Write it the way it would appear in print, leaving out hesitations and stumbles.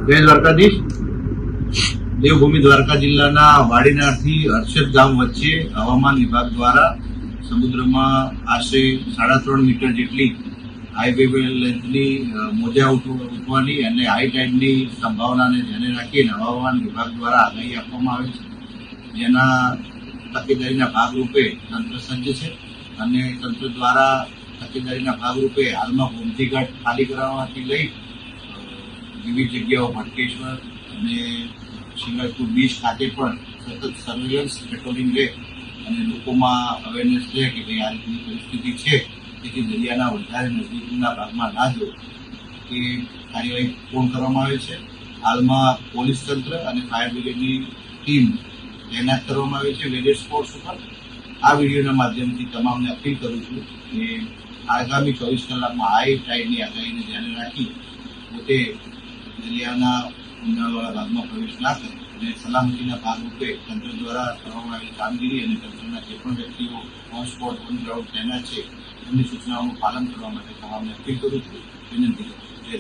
જય દ્વારકાધીશ. દેવભૂમિ દ્વારકા જિલ્લાના વાડીનારથી હર્ષદ ગામ વચ્ચે હવામાન વિભાગ દ્વારા સમુદ્રમાં આશરે 3.5 મીટર જેટલી હાઈ વેવ લેન્થની મોજા ઉઠવાની અને હાઈ ટાઈડની સંભાવનાને ધ્યાને રાખીને હવામાન વિભાગ દ્વારા આગાહી આપવામાં આવે છે, જેના તકેદારીના ભાગરૂપે તંત્ર સજ્જ છે અને તંત્ર દ્વારા તકેદારીના ભાગરૂપે હાલમાં ગોમતી ઘાટ ખાલી કરાવવાથી લઈ વિવિધ જગ્યાઓ ભટકેશ્વર અને શિંગણપુર બીચ ખાતે પણ સતત સર્વેલન્સ પેટ્રોલિંગ રહે અને લોકોમાં અવેરનેસ રહે કે ભાઈ આ રીતની પરિસ્થિતિ છે, તેથી દરિયાના વધારે નજીકના ભાગમાં ના જવું એ કાર્યવાહી પૂર્ણ કરવામાં આવે છે. હાલમાં પોલીસ તંત્ર અને ફાયર બ્રિગેડની ટીમ તૈનાત કરવામાં આવી છે વેરિયસ સ્પોટ્સ ઉપર. આ વિડીયોના માધ્યમથી તમામને અપીલ કરું છું કે આગામી 24 કલાકમાં હાઈ ટાઈડની આગાહીને ધ્યાને રાખી પોતે દરિયાના ઊંડાણવાળા ભાગમાં પ્રવેશ ના કરે અને સલામતીના ભાગરૂપે તંત્ર દ્વારા કરવામાં આવેલી કામગીરી અને તંત્રના જે પણ વ્યક્તિઓ ઓન સ્પોટ ઓન ગ્રાઉન્ડ તૈનાત છે એમની સૂચનાઓનું પાલન કરવા માટે તમામને અપીલ કરું છું, વિનંતી કરું છું. જય